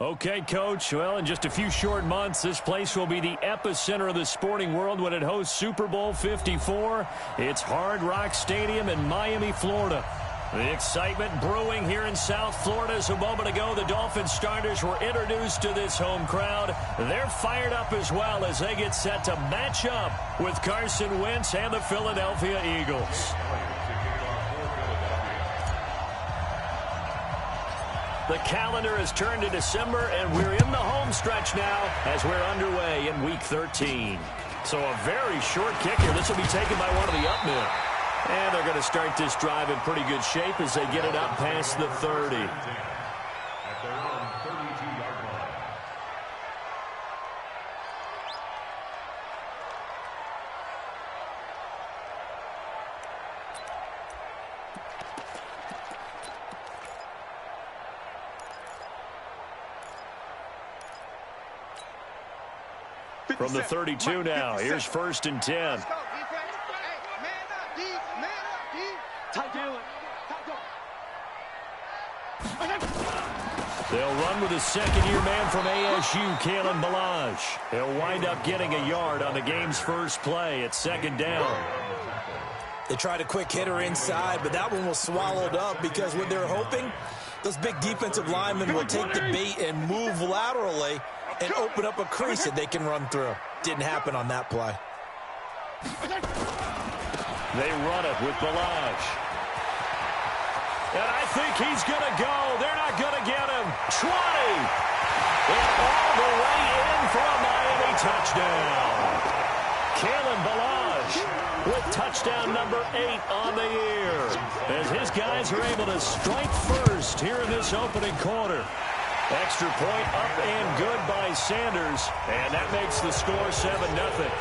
Okay, Coach. Well, in just a few short months, this place will be the epicenter of the sporting world when it hosts Super Bowl 54. It's Hard Rock Stadium in Miami, Florida. The excitement brewing here in South Florida as a moment ago. The Dolphins starters were introduced to this home crowd. They're fired up as well as they get set to match up with Carson Wentz and the Philadelphia Eagles. The calendar has turned to December, and we're in the home stretch now as we're underway in Week 13. So a very short kick here. This will be taken by one of the up men. And they're going to start this drive in pretty good shape as they get it up past the 30. From the 32 now, here's 1st and 10. They'll run with a second-year man from ASU, Kalen Ballage. He'll wind up getting a yard on the game's first play at 2nd down. They tried a quick hitter inside, but that one was swallowed up because what they're hoping, those big defensive linemen will take the bait and move laterally and open up a crease that they can run through. Didn't happen on that play. They run it with Ballage. And I think he's going to go. They're not going to get him. 20. And all the way in for a Miami touchdown. Kalen Ballage with touchdown number 8 on the year. As his guys are able to strike first here in this opening quarter. Extra point up and good by Sanders. And that makes the score 7-0.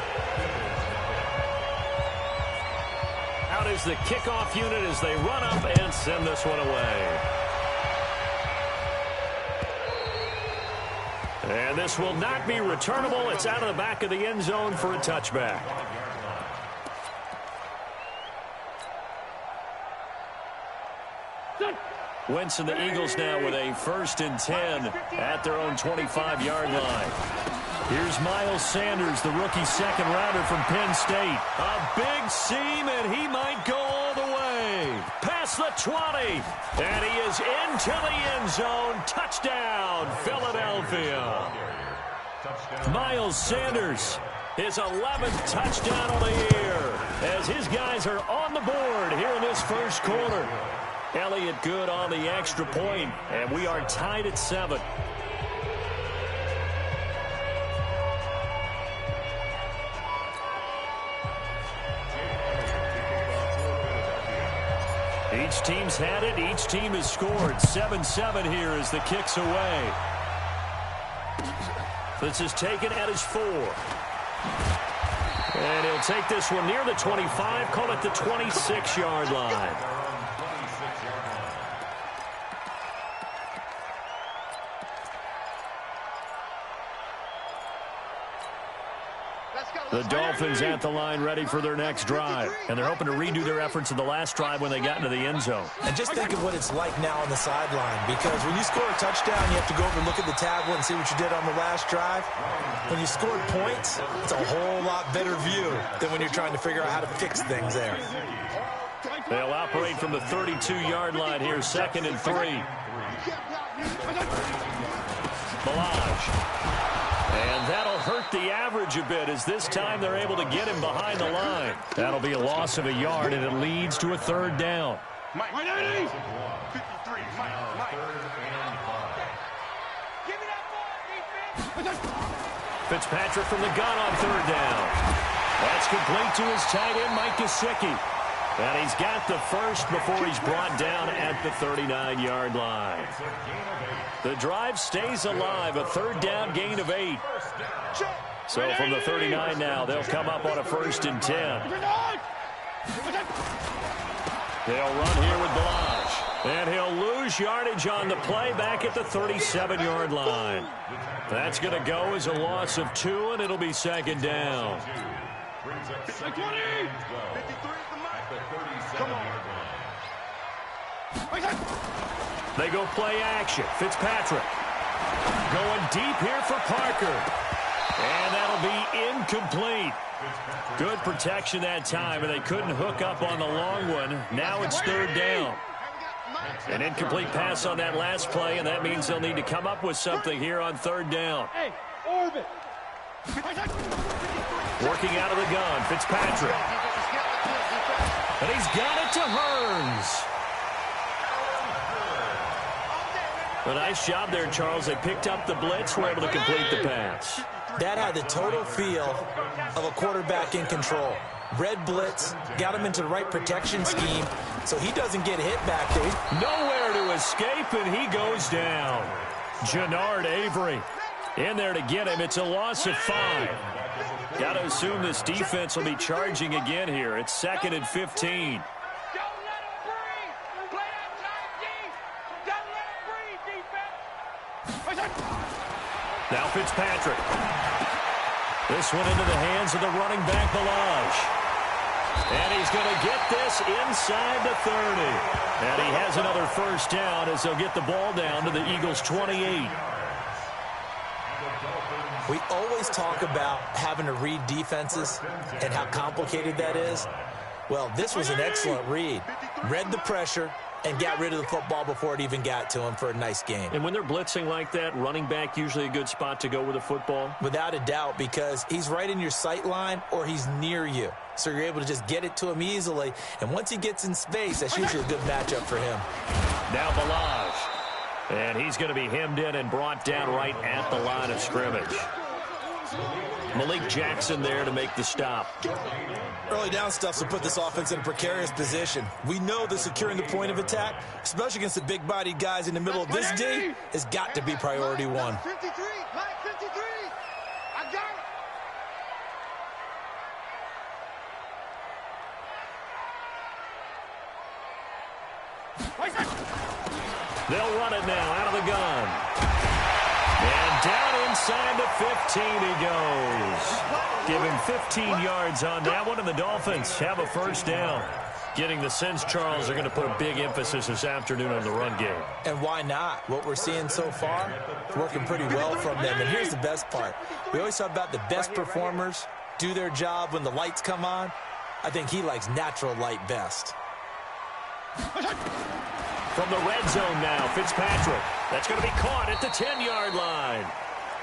Out is the kickoff unit as they run up and send this one away. And this will not be returnable. It's out of the back of the end zone for a touchback. Wentz and the Eagles now with a 1st and 10 at their own 25-yard line. Here's Miles Sanders, the rookie second-rounder from Penn State. A big seam, and he might go all the way. Past the 20, and he is into the end zone. Touchdown, Philadelphia. Miles Sanders, his 11th touchdown of the year, as his guys are on the board here in this first quarter. Elliott good on the extra point, and we are tied at 7. Each team's had it. Each team has scored. 7-7 here as the kick's away. This is taken at his 4. And he'll take this one near the 25, call it the 26-yard line. The Dolphins at the line ready for their next drive. And they're hoping to redo their efforts in the last drive when they got into the end zone. And just think of what it's like now on the sideline. Because when you score a touchdown, you have to go over and look at the tablet and see what you did on the last drive. When you scored points, it's a whole lot better view than when you're trying to figure out how to fix things there. They'll operate from the 32-yard line here, 2nd and 3. Ballage. And that'll hurt the average a bit as this time they're able to get him behind the line. That'll be a loss of a yard, and it leads to a 3rd down. Mike. 53. Mike. Give me that ball, defense. Fitzpatrick from the gun on 3rd down. That's complete to his tight end, Mike Gesicki. And he's got the first before he's brought down at the 39-yard line. The drive stays alive, a 3rd down gain of 8. So from the 39 now, they'll come up on a 1st and 10. They'll run here with Ballage. And he'll lose yardage on the play back at the 37-yard line. That's going to go as a loss of 2, and it'll be 2nd down. They go play action. Fitzpatrick. Going deep here for Parker. And that'll be incomplete. Good protection that time, and they couldn't hook up on the long one. Now it's third down. An incomplete pass on that last play, and that means they'll need to come up with something here on third down. Working out of the gun, Fitzpatrick. And he's got it to Hearns. A nice job there, Charles. They picked up the blitz, were able to complete the pass. That had the total feel of a quarterback in control. Red blitz, got him into the right protection scheme, so he doesn't get hit back there. Nowhere to escape, and he goes down. Jannard Avery in there to get him. It's a loss of 5. Got to assume this defense will be charging again here. It's 2nd and 15. Now Fitzpatrick. This one into the hands of the running back, Balaj. And he's going to get this inside the 30. And he has another first down as they'll get the ball down to the Eagles' 28. We always talk about having to read defenses and how complicated that is. Well, this was an excellent read. Read the pressure and got rid of the football before it even got to him for a nice game. And when they're blitzing like that, running back usually a good spot to go with the football? Without a doubt, because he's right in your sight line or he's near you. So you're able to just get it to him easily. And once he gets in space, that's usually a good matchup for him. Now Balaj. And he's going to be hemmed in and brought down right at the line of scrimmage. Malik Jackson there to make the stop. Early down stuff will put this offense in a precarious position. We know that securing the point of attack, especially against the big-bodied guys in the middle of this D, has got to be priority 1. 53, Mike 53. I got it. They'll run it now out of the gun. And down inside the 15 he goes. Give him 15 yards on that one, and the Dolphins have a first down. Getting the sense, Charles, are going to put a big emphasis this afternoon on the run game. And why not? What we're seeing so far, working pretty well from them. And here's the best part. We always talk about the best performers do their job when the lights come on. I think he likes natural light best. From the red zone now, Fitzpatrick. That's going to be caught at the 10-yard line.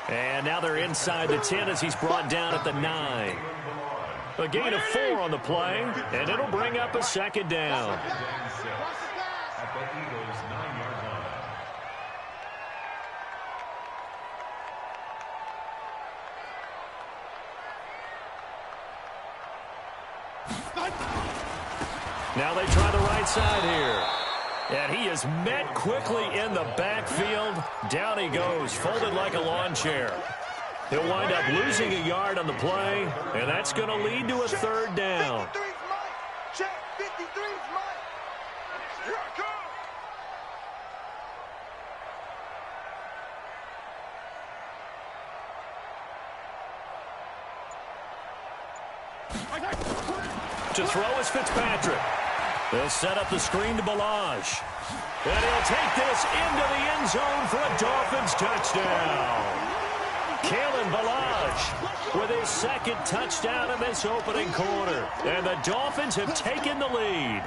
And now they're inside the 10 as he's brought down at the 9. A gain of 4 on the play, and it'll bring up a second down. Now they try the right side here. And he is met quickly in the backfield. Down he goes, folded like a lawn chair. He'll wind up losing a yard on the play, and that's going to lead to a third down. 53's Mike. Check 53's Mike. Here I come. To throw is Fitzpatrick. They'll set up the screen to Balaj. And he'll take this into the end zone for a Dolphins touchdown. Kalen Balaj with his second touchdown in this opening quarter. And the Dolphins have taken the lead.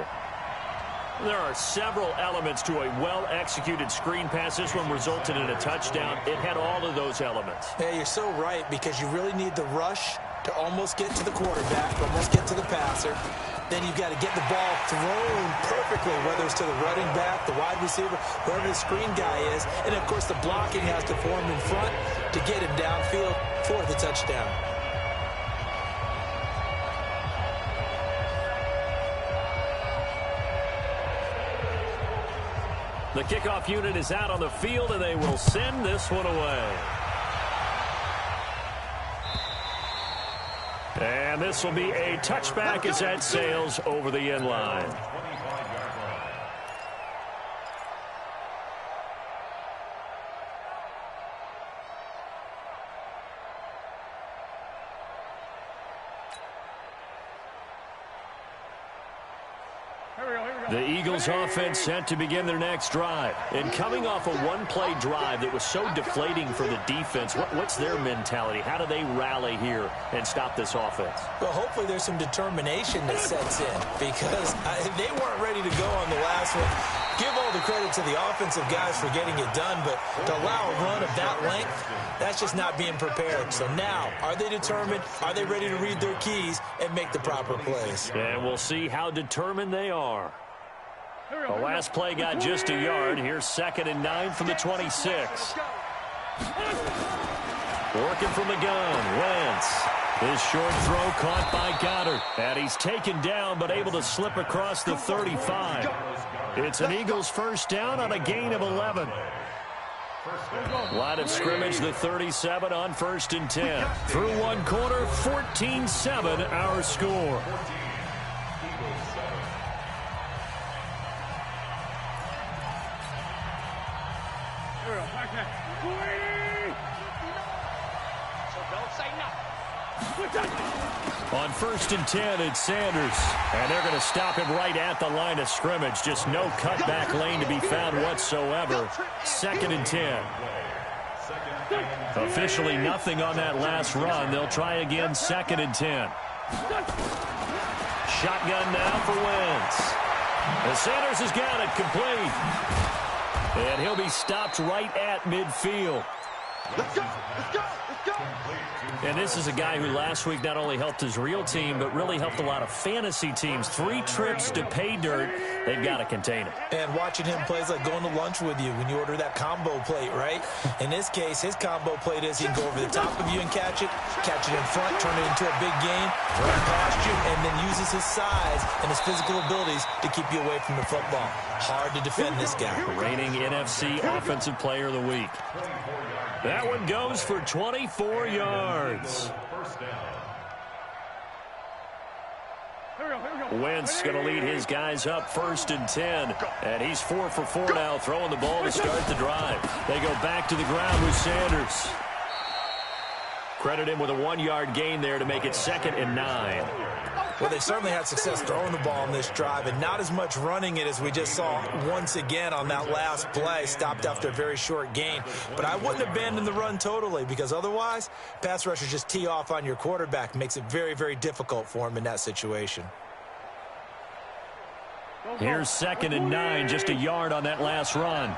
There are several elements to a well-executed screen pass. This one resulted in a touchdown. It had all of those elements. Yeah, you're so right, because you really need the rush to almost get to the quarterback, almost get to the passer. Then you've got to get the ball thrown perfectly, whether it's to the running back, the wide receiver, whoever the screen guy is. And, of course, the blocking has to form in front to get him downfield for the touchdown. The kickoff unit is out on the field, and they will send this one away. And this will be a touchback as that sails over the end line. Here we go, here we go. The Eagles offense set to begin their next drive. And coming off a one-play drive that was so deflating for the defense, what's their mentality? How do they rally here and stop this offense? Well, hopefully there's some determination that sets in because they weren't ready to go on the last one. Give all the credit to the offensive guys for getting it done, but to allow a run of that length, that's just not being prepared. So now, are they determined? Are they ready to read their keys and make the proper plays? And we'll see how determined they are. The last play got just a yard. Here's 2nd and 9 from the 26. Working from the gun, Wentz. His short throw caught by Goddard. And he's taken down but able to slip across the 35. It's an Eagles first down on a gain of 11. Line of scrimmage, the 37 on 1st and 10. Through one quarter, 14-7 our score. On 1st and 10, it's Sanders. And they're going to stop him right at the line of scrimmage. Just no cutback lane to be found whatsoever. 2nd and 10. Officially nothing on that last run. They'll try again, 2nd and 10. Shotgun now for Wentz. And Sanders has got it complete. And he'll be stopped right at midfield. Let's go! Let's go! Let's go! And this is a guy who last week not only helped his real team, but really helped a lot of fantasy teams. 3 trips to pay dirt. They've got to contain him. And watching him play is like going to lunch with you when you order that combo plate, right? In this case, his combo plate is he can go over the top of you and catch it in front, turn it into a big game, run past you, and then uses his size and his physical abilities to keep you away from the football. Hard to defend this guy. Reigning NFC Offensive Player of the Week. That one goes for 24 yards. Wentz going to lead his guys up 1st and 10. And he's 4 for 4 now, throwing the ball to start the drive. They go back to the ground with Sanders. Credit him with a 1-yard gain there to make it 2nd and 9. Well, they certainly had success throwing the ball on this drive and not as much running it as we just saw once again on that last play. Stopped after a very short gain. But I wouldn't abandon the run totally because otherwise, pass rushers just tee off on your quarterback. Makes it very, very difficult for him in that situation. Here's 2nd and 9, just a yard on that last run.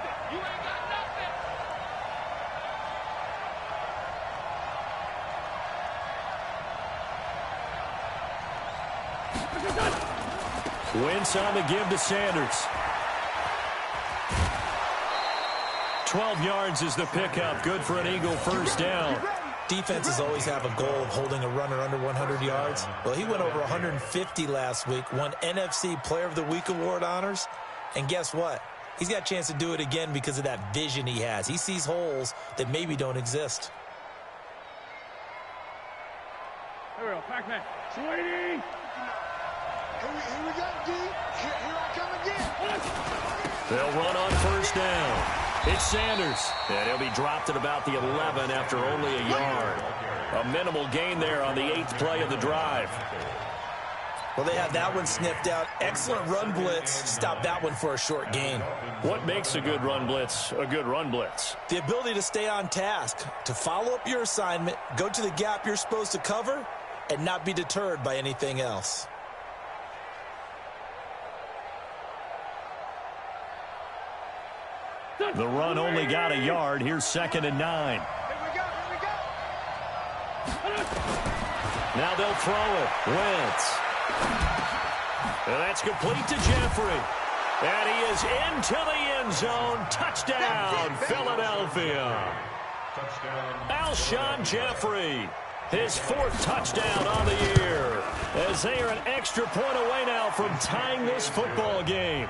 Wentz on the give to Sanders. 12 yards is the pickup. Good for an Eagle first down. Defenses always have a goal of holding a runner under 100 yards. Well, he went over 150 last week, won NFC Player of the Week award honors. And guess what? He's got a chance to do it again because of that vision he has. He sees holes that maybe don't exist. Here we go, D. Here I come again. They'll run on first down. It's Sanders, and he'll be dropped at about the 11 after only a yard. A minimal gain there on the 8th play of the drive. Well, they had that one sniffed out. Excellent run blitz. Stopped that one for a short gain. What makes a good run blitz a good run blitz? The ability to stay on task, to follow up your assignment, go to the gap you're supposed to cover, and not be deterred by anything else. The run only got a yard. Here's 2nd and 9. Here we go. Now they'll throw it. Wentz. And that's complete to Jeffrey. And he is into the end zone. Touchdown, Philadelphia. Alshon Jeffrey. His 4th touchdown on the year. As they are an extra point away now from tying this football game.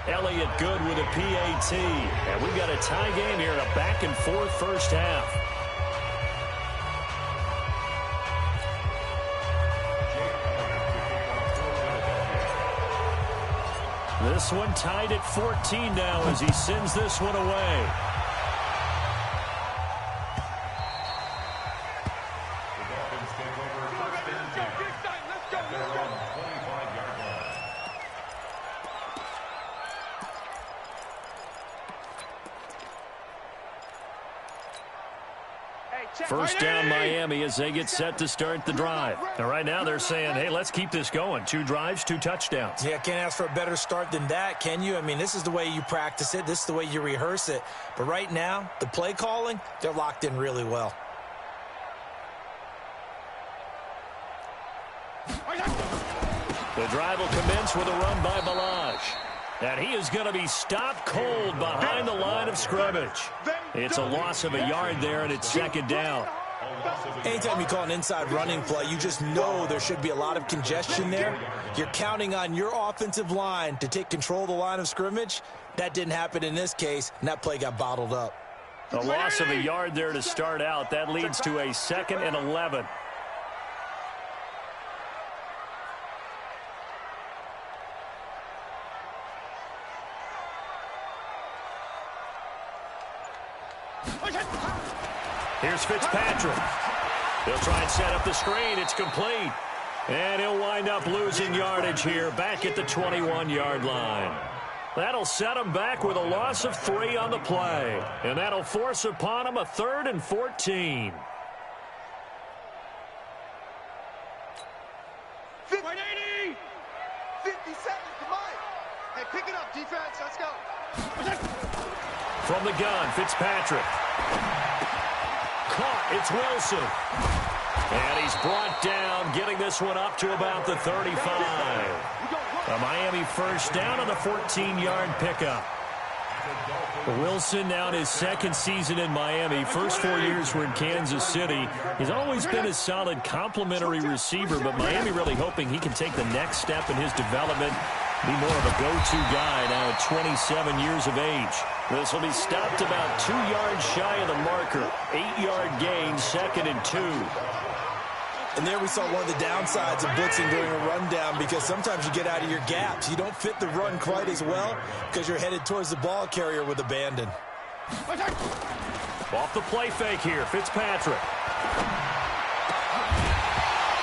Elliott good with a PAT. And we've got a tie game here in a back-and-forth first half. This one tied at 14 now as he sends this one away. First down Miami as they get set to start the drive. And right now they're saying, hey, let's keep this going. 2 drives, 2 touchdowns. Yeah, can't ask for a better start than that, can you? I mean, this is the way you practice it. This is the way you rehearse it. But right now, the play calling, they're locked in really well. The drive will commence with a run by Balaj. And he is going to be stopped cold behind the line of scrimmage. It's a loss of a yard there, and it's second down. Anytime you call an inside running play, you just know there should be a lot of congestion there. You're counting on your offensive line to take control of the line of scrimmage. That didn't happen in this case, and that play got bottled up. A loss of a yard there to start out. That leads to a 2nd and 11. Here's Fitzpatrick. He'll try and set up the screen. It's complete. And he'll wind up losing yardage here back at the 21-yard line. That'll set him back with a loss of 3 on the play. And that'll force upon him a 3rd and 14. 180! 50 seconds to Mike. Hey, pick it up, defense. Let's go. From the gun, Fitzpatrick. Caught. It's Wilson. And he's brought down, getting this one up to about the 35. A Miami first down on the 14-yard pickup. Wilson now in his 2nd season in Miami. First 4 years were in Kansas City. He's always been a solid complementary receiver, but Miami really hoping he can take the next step in his development, be more of a go-to guy now at 27 years of age. This will be stopped about 2 yards shy of the marker. 8-yard gain, 2nd and 2. And there we saw one of the downsides of blitzing during a rundown, because sometimes you get out of your gaps. You don't fit the run quite as well because you're headed towards the ball carrier with abandon. Off the play fake here, Fitzpatrick.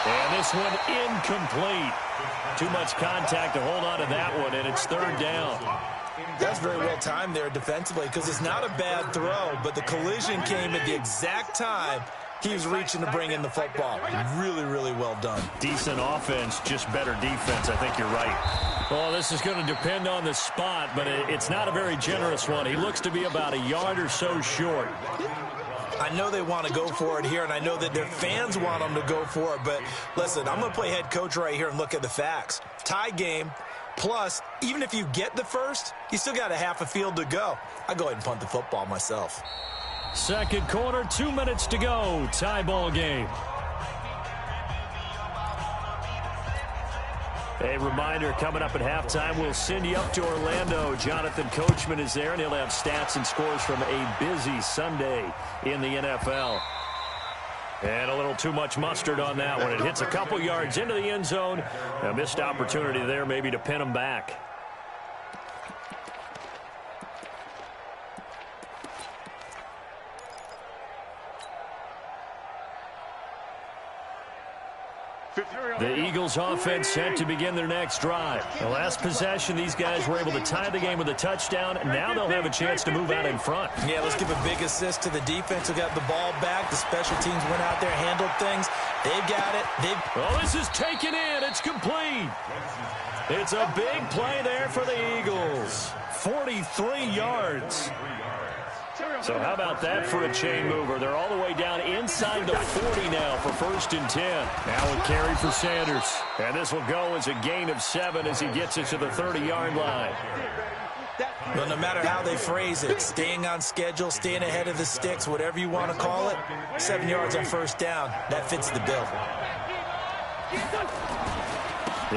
And this one incomplete. Too much contact to hold on to that one, and it's 3rd down. That's very well timed there defensively, because it's not a bad throw, but the collision came at the exact time he was reaching to bring in the football. Really, really well done. Decent offense, just better defense. I think you're right. Well, this is going to depend on the spot, but it's not a very generous one. He looks to be about a yard or so short. I know they want to go for it here, and I know that their fans want them to go for it, but listen, I'm going to play head coach right here and look at the facts. Tie game, plus, even if you get the first, you still got a half a field to go. I go ahead and punt the football myself. Second quarter, 2 minutes to go. Tie ball game. A reminder, coming up at halftime, we'll send you up to Orlando. Jonathan Coachman is there, and he'll have stats and scores from a busy Sunday in the NFL. And a little too much mustard on that one. It hits a couple yards into the end zone. A missed opportunity there maybe to pin him back. The Eagles offense set to begin their next drive. The last possession, these guys were able to tie the game with a touchdown. Now they'll have a chance to move out in front. Yeah, let's give a big assist to the defense who got the ball back. The special teams went out there, handled things. They've got it. Oh, this is taken in. It's complete. It's a big play there for the Eagles. 43 yards. So how about that for a chain mover? They're all the way down inside the 40 now for 1st and 10. Now a carry for Sanders. And this will go as a gain of 7 as he gets it to the 30-yard line. Well, no matter how they phrase it, staying on schedule, staying ahead of the sticks, whatever you want to call it, 7 yards on 1st down, that fits the bill.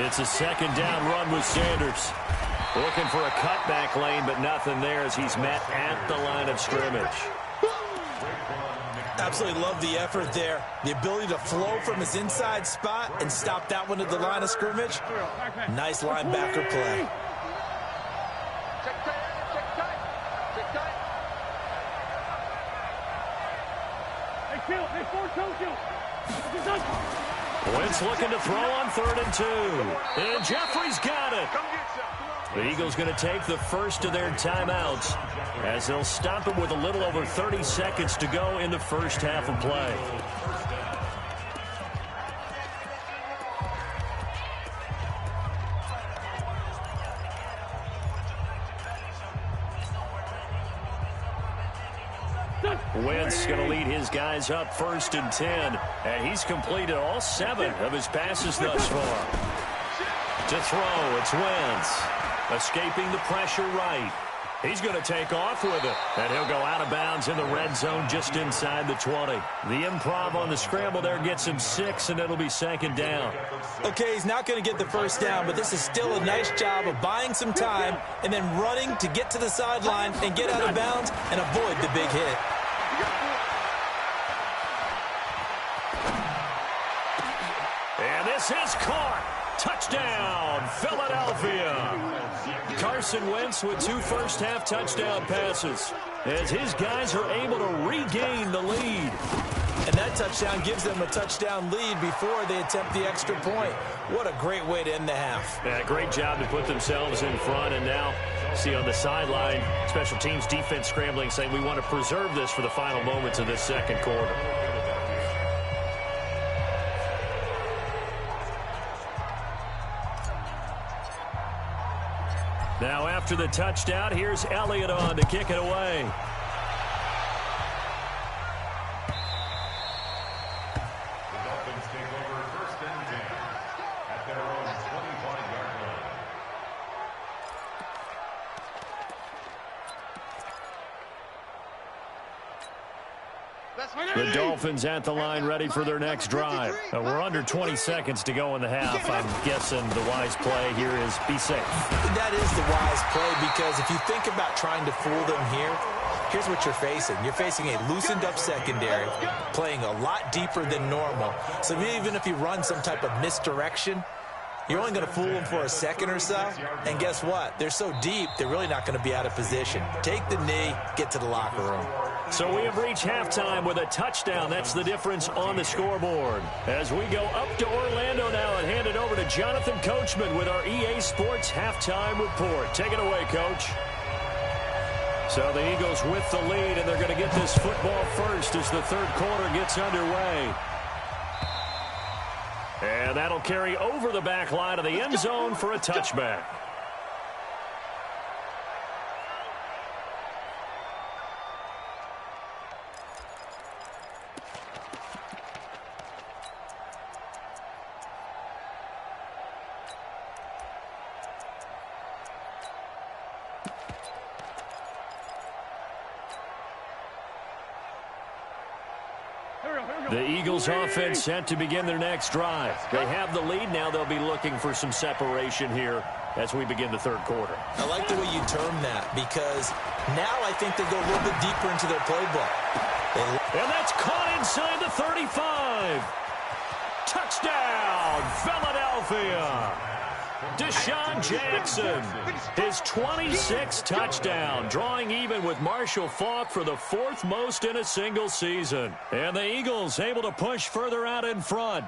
It's a 2nd down run with Sanders. Looking for a cutback lane, but nothing there as he's met at the line of scrimmage. Absolutely love the effort there. The ability to flow from his inside spot and stop that one at the line of scrimmage. Nice linebacker play. Wentz looking to throw on 3rd and 2. And Jeffrey's got it. The Eagles going to take the first of their timeouts as they'll stop it with a little over 30 seconds to go in the first half of play. Wentz going to lead his guys up 1st and 10, and he's completed all 7 of his passes thus far. To throw, it's Wentz. Escaping the pressure right. He's going to take off with it, and he'll go out of bounds in the red zone just inside the 20. The improv on the scramble there gets him 6, and it'll be 2nd down. Okay, he's not going to get the first down, but this is still a nice job of buying some time and then running to get to the sideline and get out of bounds and avoid the big hit. And this is caught. Touchdown, Philadelphia. Carson Wentz with 2 first-half touchdown passes as his guys are able to regain the lead. And that touchdown gives them a touchdown lead before they attempt the extra point. What a great way to end the half. Yeah, great job to put themselves in front. And now, see on the sideline, special teams defense scrambling, saying we want to preserve this for the final moments of this second quarter. Now after the touchdown, here's Elliott on to kick it away. The Dolphins take over 1st and 10 at their own 25-yard line. The Dolphins at the line ready for their next drive. We're under 20 seconds to go in the half. I'm guessing the wise play here is be safe. That is the wise play, because if you think about trying to fool them here, here's what you're facing. You're facing a loosened up secondary, playing a lot deeper than normal. So even if you run some type of misdirection, you're only going to fool them for a second or so. And guess what? They're so deep, they're really not going to be out of position. Take the knee, get to the locker room. So we have reached halftime with a touchdown. That's the difference on the scoreboard. As we go up to Orlando now and hand it over to Jonathan Coachman with our EA Sports Halftime Report. Take it away, Coach. So the Eagles with the lead, and they're going to get this football first as the third quarter gets underway. And that'll carry over the back line of the end zone for a touchback. The Eagles offense set to begin their next drive. They have the lead. Now they'll be looking for some separation here as we begin the third quarter. I like the way you term that, because now I think they go a little bit deeper into their playbook. And that's caught inside the 35. Touchdown, Philadelphia. Deshaun Jackson, his 26th touchdown, drawing even with Marshall Faulk for the 4th most in a single season. And the Eagles able to push further out in front.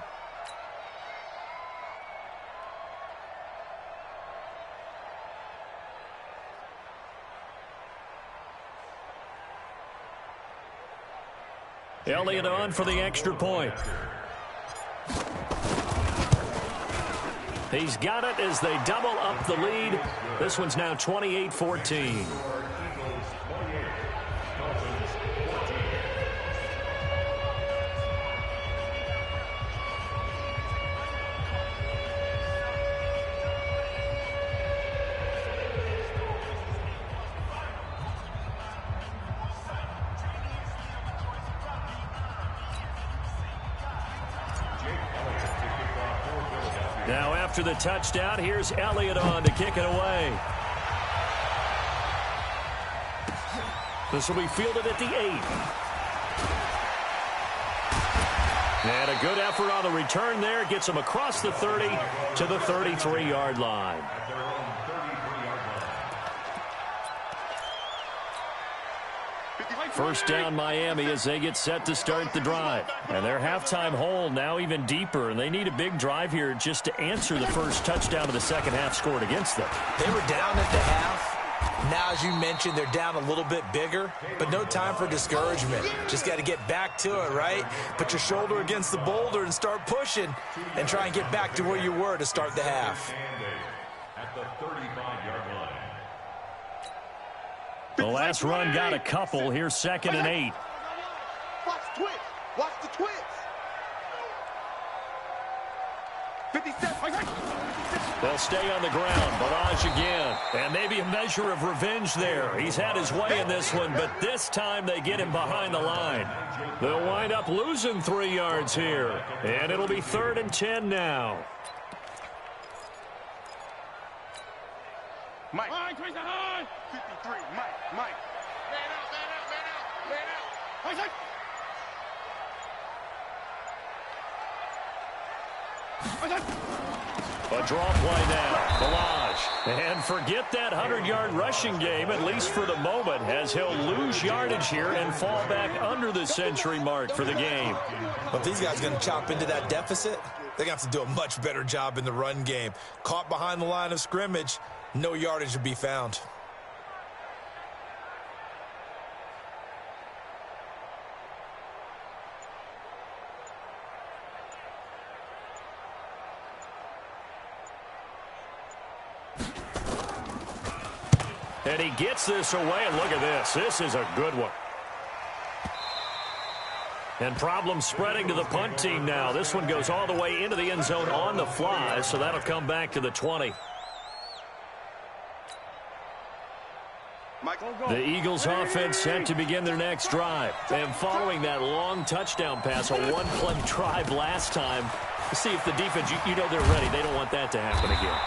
Elliott on for the extra point. He's got it as they double up the lead. This one's now 28-14. Now after the touchdown, here's Elliott on to kick it away. This will be fielded at the 8. And a good effort on the return there. Gets him across the 30 to the 33-yard line. First down Miami as they get set to start the drive. And their halftime hole now even deeper, and they need a big drive here just to answer the first touchdown of the second half scored against them. They were down at the half. Now, as you mentioned, they're down a little bit bigger, but no time for discouragement. Just got to get back to it, right? Put your shoulder against the boulder and start pushing and try and get back to where you were to start the half. At the 35-yard line. The last run got a couple. Here's 2nd and 8. Watch the twins. Watch the twins. 57. They'll stay on the ground. Barrage again. And maybe a measure of revenge there. He's had his way in this one, but this time they get him behind the line. They'll wind up losing 3 yards here. And it'll be 3rd and 10 now. Mike. 53. Mike. Man out. A draw play now. Barrage. And forget that 100-yard rushing game, at least for the moment, as he'll lose yardage here and fall back under the century mark for the game. But if these guys are going to chop into that deficit, they're going to have to do a much better job in the run game. Caught behind the line of scrimmage, no yardage to be found. And he gets this away, and look at this. This is a good one. And problems spreading to the punt team now. This one goes all the way into the end zone on the fly, so that'll come back to the 20. The Eagles offense set to begin their next drive. And following that long touchdown pass, a one-play drive last time, to see if the defense, you know they're ready. They don't want that to happen again.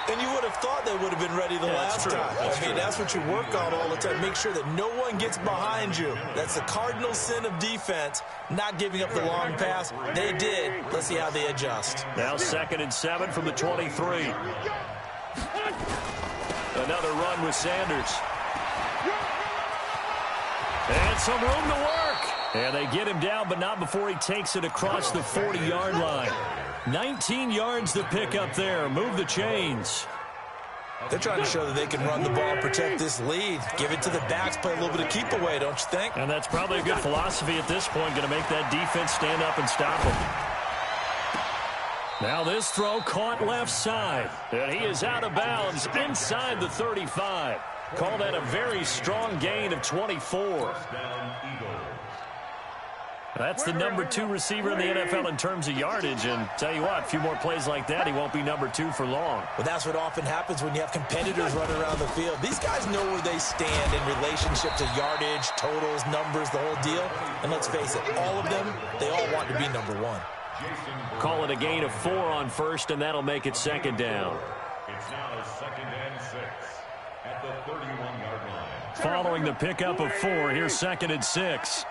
And you would have thought they would have been ready the last time. That's what you work on all the time. Make sure that no one gets behind you. That's the cardinal sin of defense, not giving up the long pass. They did. Let's see how they adjust. Now 2nd and 7 from the 23. Another run with Sanders. And some room to work. And they get him down, but not before he takes it across the 40-yard line. 19 yards to pick up there. Move the chains. They're trying to show that they can run the ball, protect this lead. Give it to the backs, play a little bit of keep away, don't you think? And that's probably a good philosophy at this point. Going to make that defense stand up and stop them. Now this throw caught left side. And he is out of bounds inside the 35. Call that a very strong gain of 24. That's the number 2 receiver in the NFL in terms of yardage. And tell you what, a few more plays like that, he won't be number 2 for long. Well, that's what often happens when you have competitors running around the field. These guys know where they stand in relationship to yardage, totals, numbers, the whole deal. And let's face it, all of them, they all want to be number 1. Call it a gain of 4 on first, and that'll make it 2nd down. It's now 2nd and 6 at the 31-yard line. Following the pickup of 4, here's 2nd and 6.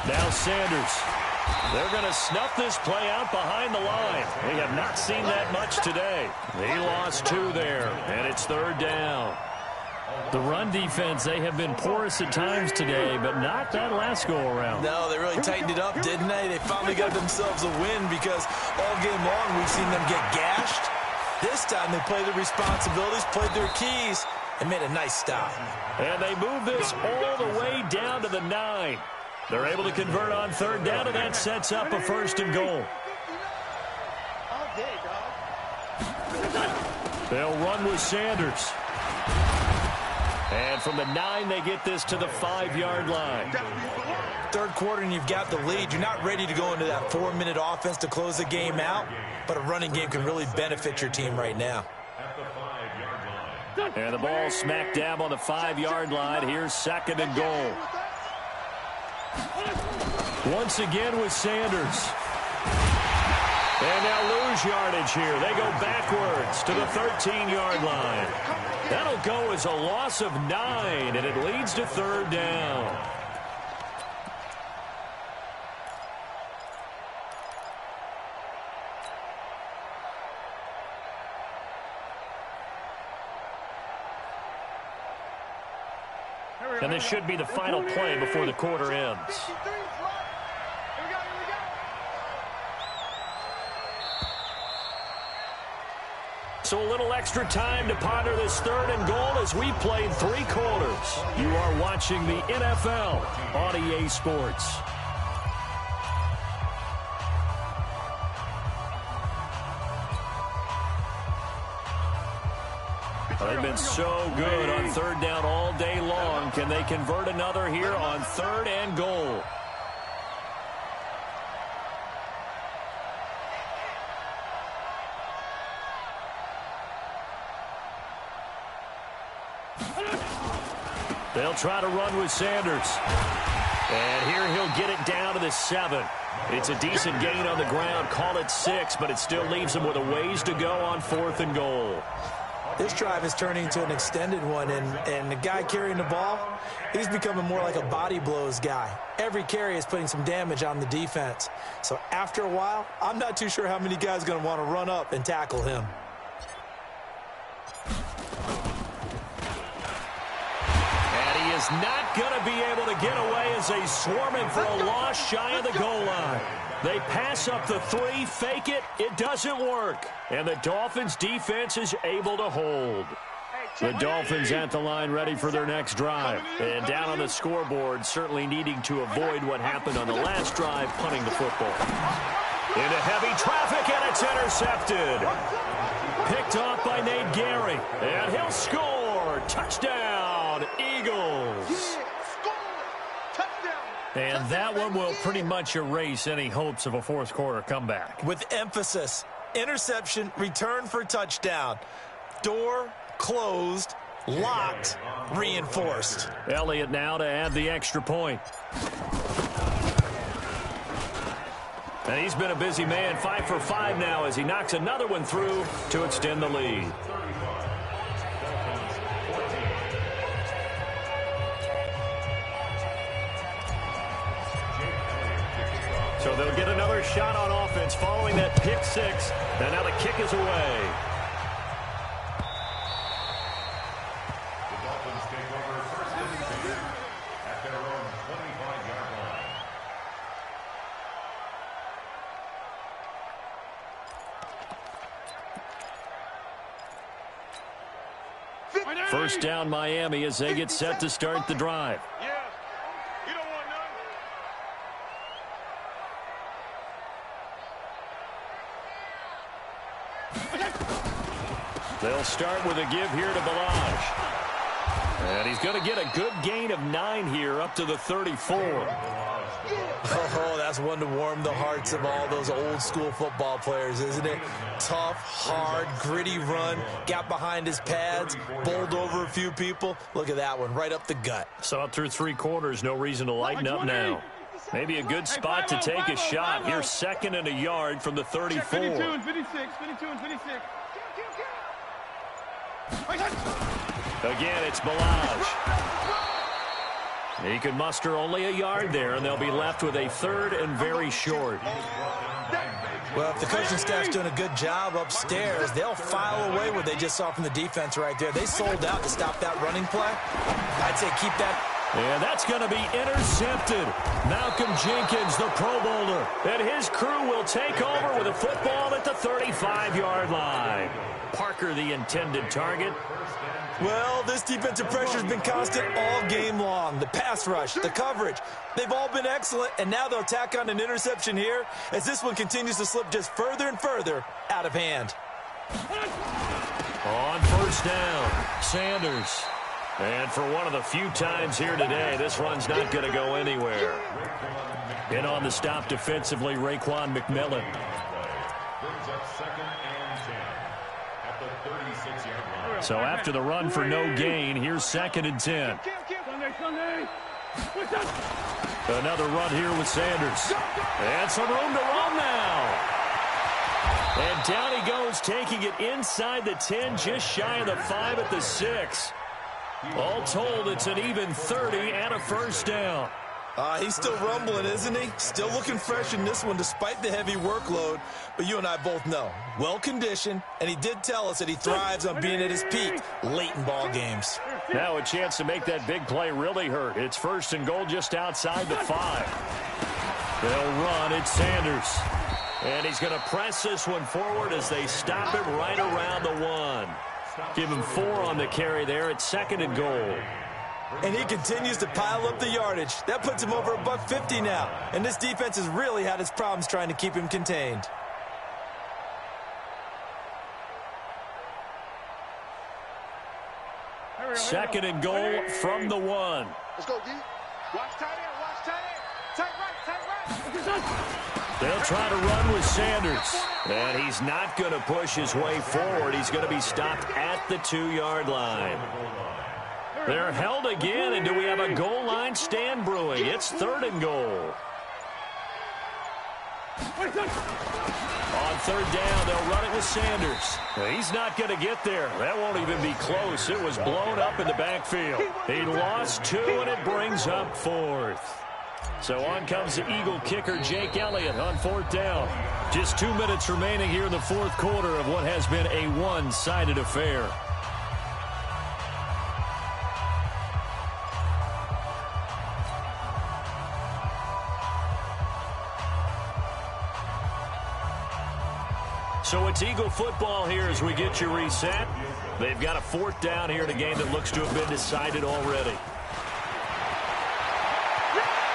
Now Sanders. They're going to snuff this play out behind the line. We have not seen that much today. He lost 2 there, and it's 3rd down. The run defense, they have been porous at times today, but not that last go-around. No, they really tightened it up, didn't they? They finally got themselves a win because all game long we've seen them get gashed. This time they played their responsibilities, played their keys, and made a nice stop. And they move this all the way down to the 9. They're able to convert on 3rd down, and that sets up a 1st and goal. They'll run with Sanders. And from the 9, they get this to the 5-yard line. 3rd quarter, and you've got the lead. You're not ready to go into that 4-minute offense to close the game out, but a running game can really benefit your team right now. And the ball smack dab on the 5-yard line. Here's 2nd and goal. Once again with Sanders. And they'll lose yardage here. They go backwards to the 13-yard line. That'll go as a loss of 9, and it leads to 3rd down. And this should be the final play before the quarter ends. So a little extra time to ponder this 3rd and goal as we played 3 quarters. You are watching the NFL on EA Sports. They've been so good on 3rd down all day long. Can they convert another here on 3rd and goal? They'll try to run with Sanders. And here he'll get it down to the 7. It's a decent gain on the ground. Call it 6, but it still leaves him with a ways to go on 4th and goal. This drive is turning into an extended one, and the guy carrying the ball, he's becoming more like a body blows guy. Every carry is putting some damage on the defense. So after a while, I'm not too sure how many guys are going to want to run up and tackle him. And he is not going to be able to get away as they swarm him for a loss shy of the goal line. They pass up the 3, fake it, it doesn't work. And the Dolphins defense is able to hold. The Dolphins at the line ready for their next drive. And down on the scoreboard, certainly needing to avoid what happened on the last drive, punting the football. Into heavy traffic, and it's intercepted. Picked off by Nate Gary. And he'll score. Touchdown, Eagles. And that one will pretty much erase any hopes of a 4th quarter comeback. With emphasis, interception, return for touchdown. Door closed, locked, reinforced. Elliott now to add the extra point. And he's been a busy man, 5 for 5 now as he knocks another one through to extend the lead. So they'll get another shot on offense following that pick 6. And now the kick is away. The Dolphins take over 1st and 10 at their own 25-yard line. First down Miami as they get set to start the drive. They'll start with a give here to Balaj. And he's going to get a good gain of 9 here up to the 34. Oh, that's one to warm the hearts of all those old school football players, isn't it? Tough, hard, gritty run. Got behind his pads, bowled over a few people. Look at that one, right up the gut. So up through 3 quarters, no reason to lighten up now. Maybe a good spot to take a shot. Here's 2nd and a yard from the 34. 52 and 56, 52 and 56. Again, it's Balaj. He can muster only a yard there, and they'll be left with a 3rd and very short. Well, if the coaching staff's doing a good job upstairs, they'll file away what they just saw from the defense right there. They sold out to stop that running play. I'd say keep that. And that's going to be intercepted. Malcolm Jenkins, the Pro Bowler, and his crew will take over with a football at the 35-yard line. Parker, the intended target. Well, this defensive pressure has been constant all game long. The pass rush, the coverage, they've all been excellent, and now they'll tack on an interception here as this one continues to slip just further and further out of hand. On 1st down, Sanders. And for one of the few times here today, this run's not going to go anywhere. In on the stop defensively, Raekwon McMillan. Brings up 2nd and 10 at the 36-yard line. So after the run for no gain, here's 2nd and 10. Another run here with Sanders. And some room to run now. And down he goes, taking it inside the 10, just shy of the 5 at the 6. All told, it's an even 30 and a 1st down. He's still rumbling, isn't he? Still looking fresh in this one despite the heavy workload. But you and I both know, well-conditioned, and he did tell us that he thrives on being at his peak late in ball games. Now a chance to make that big play really hurt. It's 1st and goal just outside the 5. They'll run. It's Sanders. And he's going to press this one forward as they stop him right around the 1. Give him 4 on the carry there. It's 2nd and goal. And he continues to pile up the yardage. That puts him over $150 now. And this defense has really had its problems trying to keep him contained. Second and goal from the 1. Let's go, D. Watch tight end, watch tight end. Tight right. They'll try to run with Sanders. And he's not going to push his way forward. He's going to be stopped at the 2-yard line. They're held again, and do we have a goal line stand brewing? It's 3rd and goal. On 3rd down, they'll run it with Sanders. He's not going to get there. That won't even be close. It was blown up in the backfield. He lost 2, and it brings up 4th. So on comes the Eagle kicker, Jake Elliott, on 4th down. Just 2 minutes remaining here in the 4th quarter of what has been a one-sided affair. So it's Eagle football here as we get you reset. They've got a 4th down here in a game that looks to have been decided already.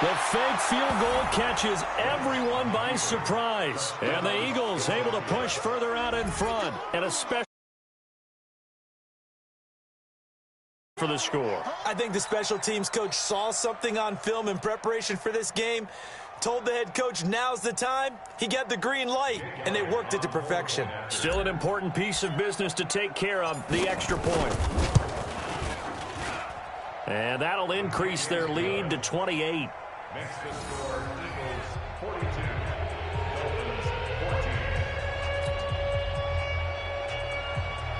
The fake field goal catches everyone by surprise. And the Eagles able to push further out in front. And especially for the score. I think the special teams coach saw something on film in preparation for this game. Told the head coach now's the time. He got the green light, and they worked it to perfection. Still an important piece of business to take care of, the extra point. And that'll increase their lead to 28. Makes the score Eagles 42, Dolphins 14.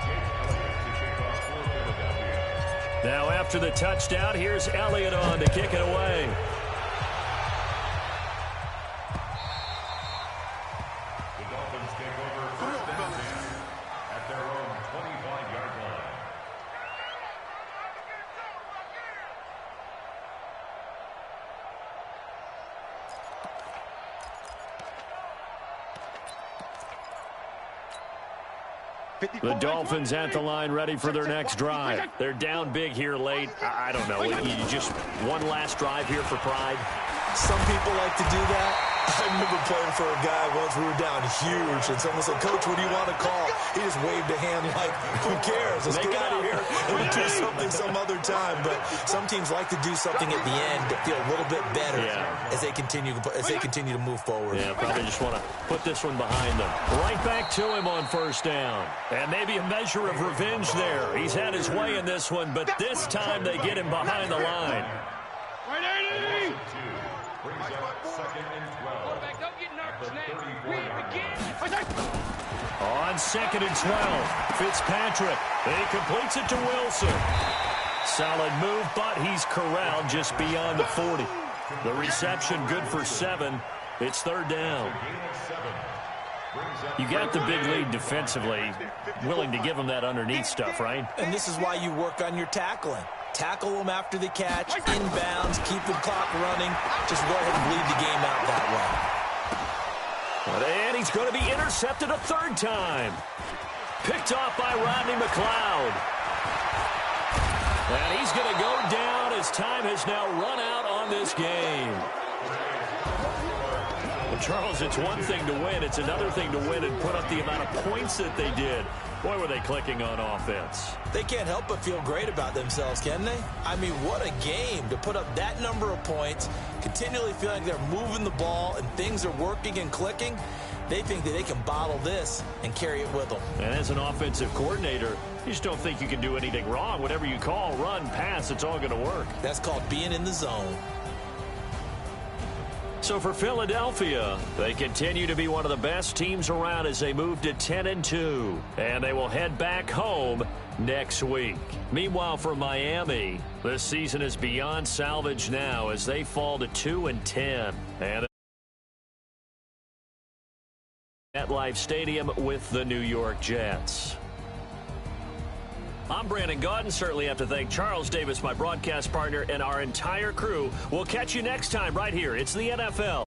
Jake Elliott to kick off for Philadelphia. Now after the touchdown, here's Elliott on to kick it away. The Dolphins take over 1st and 10 at their own 25-yard line. The Dolphins at the line ready for their next drive. They're down big here late. I don't know. You just one last drive here for pride. Some people like to do that. I remember playing for a guy once. We were down huge, and someone said, "Coach, what do you want to call?" He just waved a hand like, "Who cares? Let's get out of here and we'll do something some other time." But some teams like to do something at the end to feel a little bit better as they continue to move forward. Yeah, probably just want to put this one behind them. Right back to him on 1st down. And maybe a measure of revenge there. He's had his way in this one, but this time they get him behind the line. Brings up 2nd and 12. On 2nd and 12, Fitzpatrick. He completes it to Wilson. Solid move, but he's corralled just beyond the 40. The reception good for 7. It's 3rd down. You got the big lead defensively. Willing to give him that underneath stuff, right? And this is why you work on your tackling. Tackle them after the catch, inbounds, keep the clock running. Just go ahead and bleed the game out that way. And he's going to be intercepted a 3rd time. Picked off by Rodney McLeod. And he's going to go down as time has now run out on this game. Well, Charles, it's one thing to win. It's another thing to win and put up the amount of points that they did. Boy, were they clicking on offense. They can't help but feel great about themselves, can they? I mean, what a game to put up that number of points, continually feeling they're moving the ball and things are working and clicking. They think that they can bottle this and carry it with them. And as an offensive coordinator, you just don't think you can do anything wrong. Whatever you call, run, pass, it's all going to work. That's called being in the zone. So for Philadelphia, they continue to be one of the best teams around as they move to 10-2. And they will head back home next week. Meanwhile, for Miami, this season is beyond salvage now as they fall to 2-10. And at MetLife Stadium with the New York Jets. I'm Brandon Gaudin. Certainly have to thank Charles Davis, my broadcast partner, and our entire crew. We'll catch you next time right here. It's the NFL.